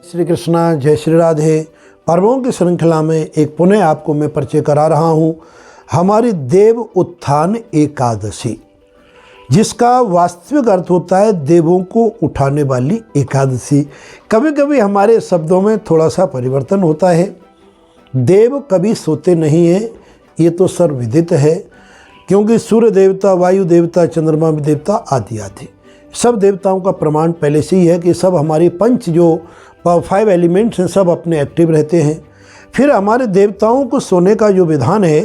श्री कृष्णा, जय श्री राधे। पर्वों की श्रृंखला में एक पुनः आपको मैं परिचय करा रहा हूँ हमारी देव उत्थान एकादशी, जिसका वास्तविक अर्थ होता है देवों को उठाने वाली एकादशी। कभी कभी हमारे शब्दों में थोड़ा सा परिवर्तन होता है। देव कभी सोते नहीं हैं, ये तो सर्वविदित है, क्योंकि सूर्य देवता, वायु देवता, चंद्रमा देवता आदि आदि सब देवताओं का प्रमाण पहले से ही है कि सब हमारी पंच जो 5 एलिमेंट्स हैं सब अपने एक्टिव रहते हैं। फिर हमारे देवताओं को सोने का जो विधान है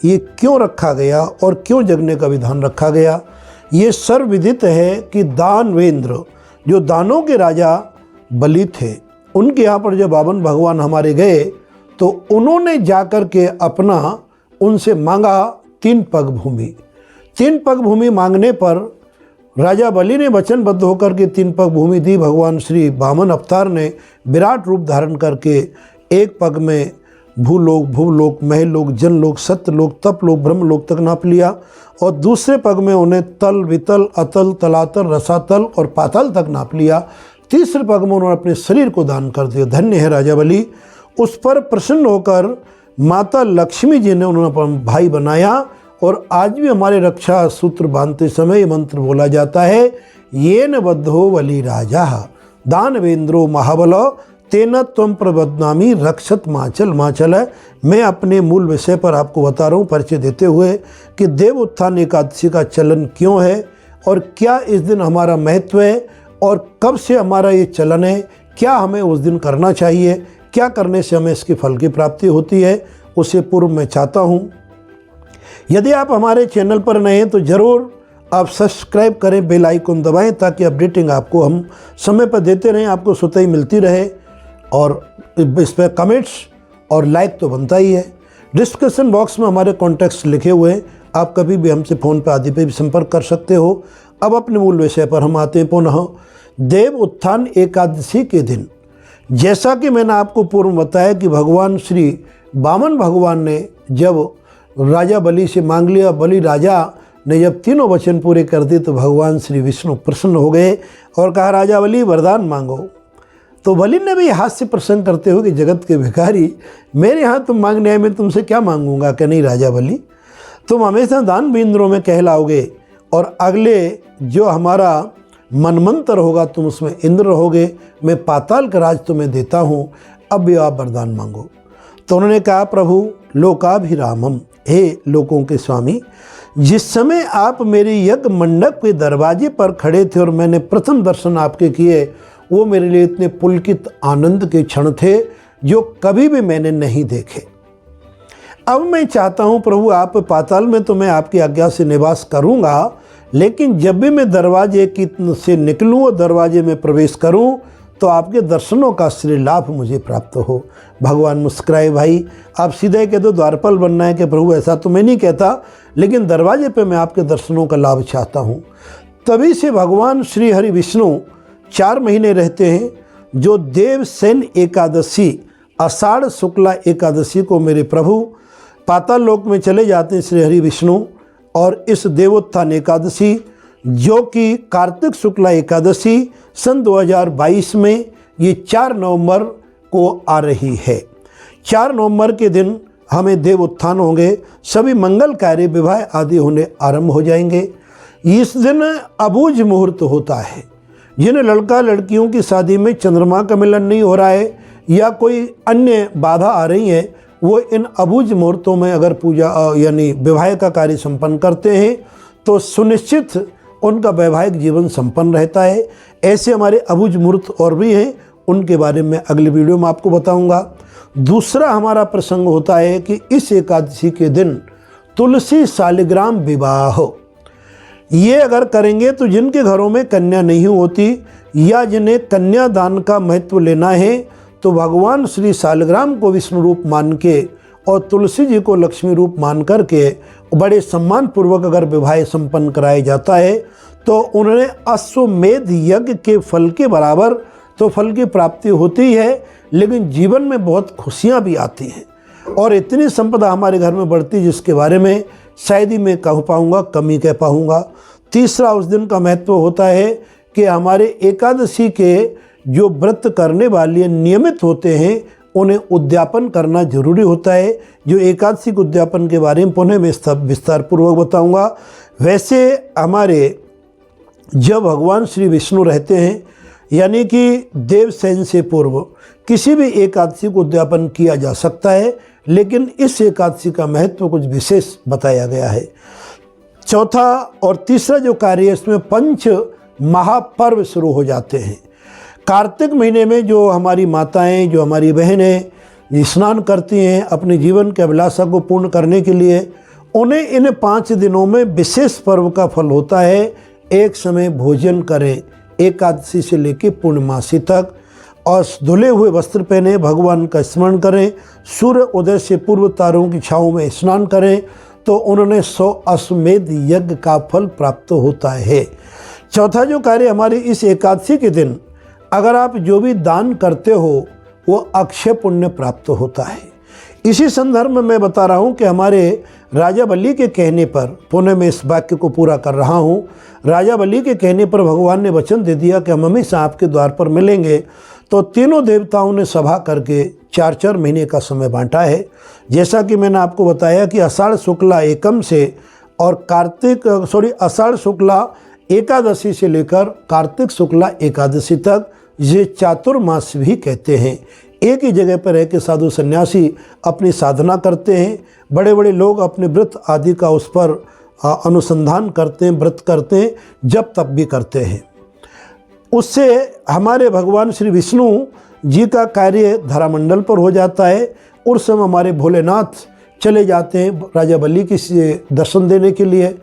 ये क्यों रखा गया और क्यों जगने का विधान रखा गया, ये सर्वविदित है कि दानवेंद्र जो दानों के राजा बलि थे, उनके यहाँ पर जब वामन भगवान हमारे गए तो उन्होंने जाकर के अपना उनसे मांगा 3 पग भूमि। 3 पग भूमि मांगने पर राजा बलि ने वचनबद्ध होकर के 3 पग भूमि दी। भगवान श्री वामन अवतार ने विराट रूप धारण करके एक पग में भूलोक, भूलोक, महलोक, जनलोक, सत्यलोक, तपलोक, ब्रह्मलोक तक नाप लिया और दूसरे पग में उन्हें तल, वितल, अतल, तलातल, रसातल और पाताल तक नाप लिया। तीसरे पग में उन्होंने अपने शरीर को दान कर दिया। धन्य है राजा बलि। उस पर प्रसन्न होकर माता लक्ष्मी जी ने उन्होंने अपना भाई बनाया और आज भी हमारे रक्षा सूत्र बांधते समय ये मंत्र बोला जाता है, येन बद्धो बलि राजा दानवेंद्रो महाबलो तेन त्वं प्रबध्नामि रक्षत माचल माचल। है मैं अपने मूल विषय पर आपको बता रहा हूँ परिचय देते हुए कि देव उत्थान एकादशी का चलन क्यों है और क्या इस दिन हमारा महत्व है और कब से हमारा ये चलन है, क्या हमें उस दिन करना चाहिए, क्या करने से हमें इसके फल की प्राप्ति होती है। उसे पूर्व मैं चाहता हूँ, यदि आप हमारे चैनल पर नए हैं तो ज़रूर आप सब्सक्राइब करें, बेल आइकन दबाएं ताकि अपडेटिंग आपको हम समय पर देते रहें, आपको स्वतः ही मिलती रहे। और इस पर कमेंट्स और लाइक तो बनता ही है। डिस्क्रिप्शन बॉक्स में हमारे कॉन्टैक्ट्स लिखे हुए हैं, आप कभी भी हमसे फ़ोन पर आदि पे भी संपर्क कर सकते हो। अब अपने मूल विषय पर हम आते हैं पुनः। देव उत्थान एकादशी के दिन, जैसा कि मैंने आपको पूर्व बताया कि भगवान श्री वामन भगवान ने जब राजा बलि से मांग लिया, बलि राजा ने जब तीनों वचन पूरे कर दिए तो भगवान श्री विष्णु प्रसन्न हो गए और कहा, राजा बलि वरदान मांगो। तो बलि ने भी हास्य प्रसन्न करते हुए कि जगत के भिखारी, मेरे यहाँ तुम मांगने आए, मैं तुमसे क्या मांगूंगा। कि नहीं राजा बलि, तुम हमेशा दान बिंद्रों में कहलाओगे और अगले जो हमारा मनमंत्र होगा तुम उसमें इंद्र रहोगे, मैं पाताल का राज तुम्हें देता हूँ, अब भी आप वरदान मांगो। तो उन्होंने कहा, प्रभु लोकाभिरामम, हे लोकों के स्वामी, जिस समय आप मेरे यज्ञ मंडप के दरवाजे पर खड़े थे और मैंने प्रथम दर्शन आपके किए, वो मेरे लिए इतने पुलकित आनंद के क्षण थे जो कभी भी मैंने नहीं देखे। अब मैं चाहता हूँ प्रभु, आप पाताल में तो मैं आपकी आज्ञा से निवास करूँगा, लेकिन जब भी मैं दरवाजे की से निकलूँ और दरवाजे में प्रवेश करूँ तो आपके दर्शनों का श्री लाभ मुझे प्राप्त हो। भगवान मुस्कुराए, भाई आप सीधे कह दो द्वारपाल बनना है कि प्रभु ऐसा तो मैं नहीं कहता, लेकिन दरवाजे पे मैं आपके दर्शनों का लाभ चाहता हूँ। तभी से भगवान श्री हरि विष्णु 4 महीने रहते हैं, जो देवसेन एकादशी आषाढ़ शुक्ला एकादशी को मेरे प्रभु पाताल लोक में चले जाते हैं श्री हरि विष्णु। और इस देवोत्थान एकादशी जो कि कार्तिक शुक्ला एकादशी सन 2022 में ये 4 नवंबर को आ रही है। 4 नवंबर के दिन हमें देव उत्थान होंगे, सभी मंगल कार्य विवाह आदि होने आरंभ हो जाएंगे। इस दिन अबूझ मुहूर्त होता है। जिन लड़का लड़कियों की शादी में चंद्रमा का मिलन नहीं हो रहा है या कोई अन्य बाधा आ रही है, वो इन अबूझ मुहूर्तों में अगर पूजा यानी विवाह का कार्य संपन्न करते हैं तो सुनिश्चित उनका वैवाहिक जीवन संपन्न रहता है। ऐसे हमारे अबूझ मुहूर्त और भी हैं, उनके बारे में अगली वीडियो में आपको बताऊंगा। दूसरा हमारा प्रसंग होता है कि इस एकादशी के दिन तुलसी शालिग्राम विवाह, ये अगर करेंगे तो जिनके घरों में कन्या नहीं होती या जिन्हें कन्यादान का महत्व लेना है तो भगवान श्री शालिग्राम को विष्णु रूप मान के और तुलसी जी को लक्ष्मी रूप मान करके बड़े सम्मान पूर्वक अगर विवाह संपन्न कराया जाता है तो उन्हें अश्वमेध यज्ञ के फल के बराबर तो फल की प्राप्ति होती है, लेकिन जीवन में बहुत खुशियाँ भी आती हैं और इतनी संपदा हमारे घर में बढ़ती जिसके बारे में शायद ही मैं कह पाऊँगा, कम ही कह पाऊँगा। तीसरा उस दिन का महत्व होता है कि हमारे एकादशी के जो व्रत करने वाले नियमित होते हैं उन्हें उद्यापन करना जरूरी होता है। जो एकादशी के उद्यापन के बारे में पुनः मैं विस्तार पूर्वक बताऊंगा। वैसे हमारे जब भगवान श्री विष्णु रहते हैं यानी कि देवसेन से पूर्व किसी भी एकादशी को उद्यापन किया जा सकता है, लेकिन इस एकादशी का महत्व कुछ विशेष बताया गया है। चौथा और तीसरा जो कार्य है इसमें पंच महापर्व शुरू हो जाते हैं। कार्तिक महीने में जो हमारी माताएं, जो हमारी बहनें स्नान करती हैं अपने जीवन के अभिलाषा को पूर्ण करने के लिए, उन्हें इन 5 दिनों में विशेष पर्व का फल होता है। एक समय भोजन करें एकादशी से लेकर पूर्णमासी तक, और धुले हुए वस्त्र पहने भगवान का स्मरण करें, सूर्य उदय से पूर्व तारों की छाँव में स्नान करें तो उन्होंने 100 अश्वमेध यज्ञ का फल प्राप्त होता है। चौथा जो कार्य हमारी इस एकादशी के दिन अगर आप जो भी दान करते हो वो अक्षय पुण्य प्राप्त होता है। इसी संदर्भ में मैं बता रहा हूँ कि हमारे राजा बलि के कहने पर, पुनः मैं इस वाक्य को पूरा कर रहा हूँ, राजा बलि के कहने पर भगवान ने वचन दे दिया कि हम हमेशा आपके द्वार पर मिलेंगे। तो तीनों देवताओं ने सभा करके 4-4 महीने का समय बांटा है। जैसा कि मैंने आपको बताया कि आषाढ़ शुक्ला एकम से और आषाढ़ शुक्ला एकादशी से लेकर कार्तिक शुक्ला एकादशी तक ये चातुर्मास भी कहते हैं। एक ही जगह पर रह के साधु सन्यासी अपनी साधना करते हैं। बड़े बड़े लोग अपने व्रत आदि का उस पर अनुसंधान करते हैं, व्रत करते हैं, जब तक भी करते हैं। उससे हमारे भगवान श्री विष्णु जी का कार्य धरामंडल पर हो जाता है। उस समय हमारे भोलेनाथ चले जाते हैं राजा बलि के दर्शन देने के लिए।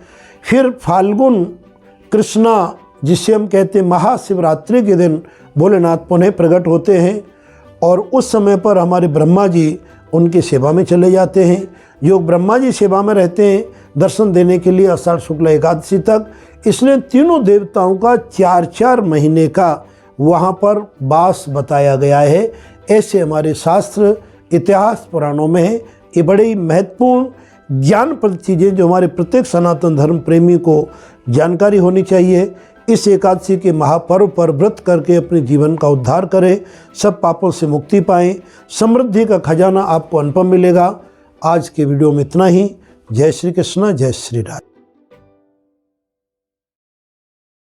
फिर फाल्गुन कृष्णा जिसे हम कहते हैं महाशिवरात्रि के दिन भोलेनाथ पुनः प्रकट होते हैं और उस समय पर हमारे ब्रह्मा जी उनकी सेवा में चले जाते हैं। जो ब्रह्मा जी सेवा में रहते हैं दर्शन देने के लिए आषाढ़ शुक्ला एकादशी तक, इसलिए तीनों देवताओं का 4-4 महीने का वहाँ पर वास बताया गया है। ऐसे हमारे शास्त्र इतिहास पुराणों में है। ये बड़े ही महत्वपूर्ण ज्ञानप्रद चीज़ें जो हमारे प्रत्येक सनातन धर्म प्रेमी को जानकारी होनी चाहिए। इस एकादशी के महापर्व पर व्रत करके अपने जीवन का उद्धार करें, सब पापों से मुक्ति पाएं, समृद्धि का खजाना आपको अनुपम मिलेगा। आज के वीडियो में इतना ही। जय श्री कृष्ण, जय श्री राम।